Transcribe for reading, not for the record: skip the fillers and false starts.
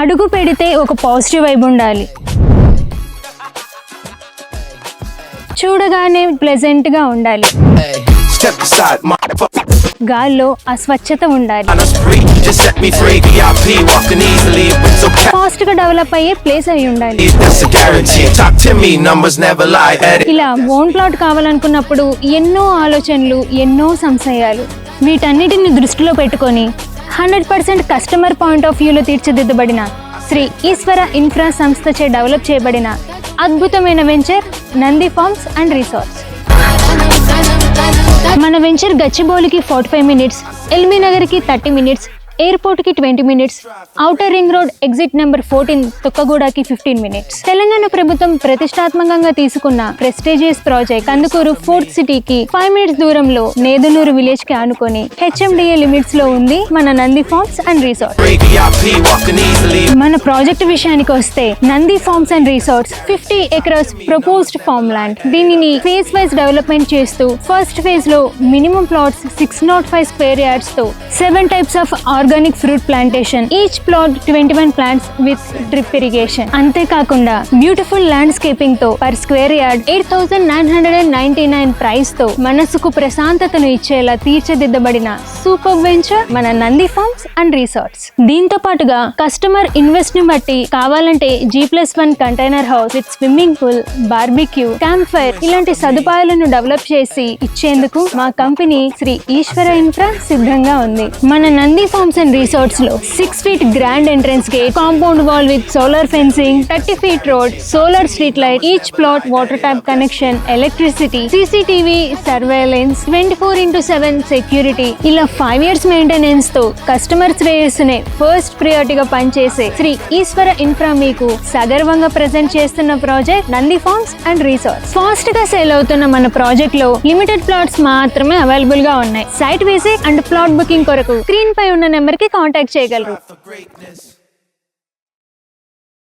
అడుగు పెడితే ఒక పాజిటివ్ వైబ్ ఉండాలి, చూడగానే ప్లెజెంట్ గా ఉండాలి, గాల్లో అస్వచ్ఛత ఉండాలి, ఫాస్ట్ గా డెవలప్ అయ్యే ప్లేస్ అయి ఉండాలి. ఇలా ఓన్ ప్లాట్ కావాలనుకున్నప్పుడు ఎన్నో ఆలోచనలు, ఎన్నో సంశయాలు, వీటన్నిటిని దృష్టిలో పెట్టుకొని 100% కస్టమర్ పాయింట్ ఆఫ్ వ్యూలో తీర్చిదిద్దబడిన శ్రీ ఈశ్వర ఇన్ఫ్రా సంస్థచే డెవలప్ చేయబడిన అద్భుతమైన venture Nandi farms and resorts. మన వెంచర్ గచ్చిబౌలికి 45 minutes, ఎల్బీ నగర్కి 30 minutes, ఎయిర్పోర్ట్కి 20 minutes, outer ring road exit number 14 తొక్కగూడకి 15 minutes. తెలంగాణ ప్రభుత్వం ప్రతిష్టాత్మకంగా తీసుకున్న ప్రెస్టీజియస్ ప్రాజెక్ట్ కందుకూరు 4th సిటీకి 5 minutes దూరంలో నేదునూరు విలేజ్ కి ఆనుకొని HMDA లిమిట్స్ లో ఉంది మన నంది ఫార్మ్స్ అండ్ రిసార్ట్స్. మన ప్రాజెక్ట్ విషయానికి వస్తే Nandi farms and resorts 50 acres proposed farm land. దీనిని ఫేజ్ వైజ్ డెవలప్మెంట్ చేస్తూ ఫస్ట్ ఫేజ్ లో మినిమం ప్లాట్స్ 605 square yards తో 7 types of organic fruit plantation, each plot 21 plants with drip irrigation. అంతేకాకుండా beautiful landscaping తో per square yard 8,999 price తో మనసుకు ప్రశాంతతను ఇచ్చేలా తీర్చిదిద్దబడిన సూపర్ వెంచర్ మన నంది ఫార్మ్స్ అండ్ రిసార్ట్స్. దీంతో పాటుగా కస్టమర్ ఇన్వెస్ట్ ని బట్టి కావాలంటే G+1 container house with swimming pool, barbecue, camp fire ఇలాంటి సదుపాయాలను డెవలప్ చేసి ఇచ్చేందుకు మా కంపెనీ శ్రీ ఈశ్వర ఇన్ఫ్రా సిద్ధంగా ఉంది. మన నంది ఫార్మ్స్ అండ్ రిసార్ట్స్ లో 6 feet grand entrance gate, compound wall with solar fencing, 30 feet road, solar street light, each plot water tap connection, electricity, CCTV surveillance, 24/7 security, ఇలా 5 years మెయింటెనెన్స్ తో customer శ్రేయస్సునే first ప్రియారిటీగా పనిచేసే శ్రీ ఈశ్వర ఇన్ఫ్రా మీకు సగర్వంగా ప్రెజెంట్ చేస్తున్న project Nandi farms and resorts. Fast గా sale అవుతున్న మన ప్రాజెక్ట్ లో లిమిటెడ్ ప్లాట్స్ మాత్రమే అవైలబుల్ గా ఉన్నాయి. Site visit and plot booking కొరకు స్క్రీన్ పై ఉన్న నెంబర్ కి కాంటాక్ట్ చేయగలరు.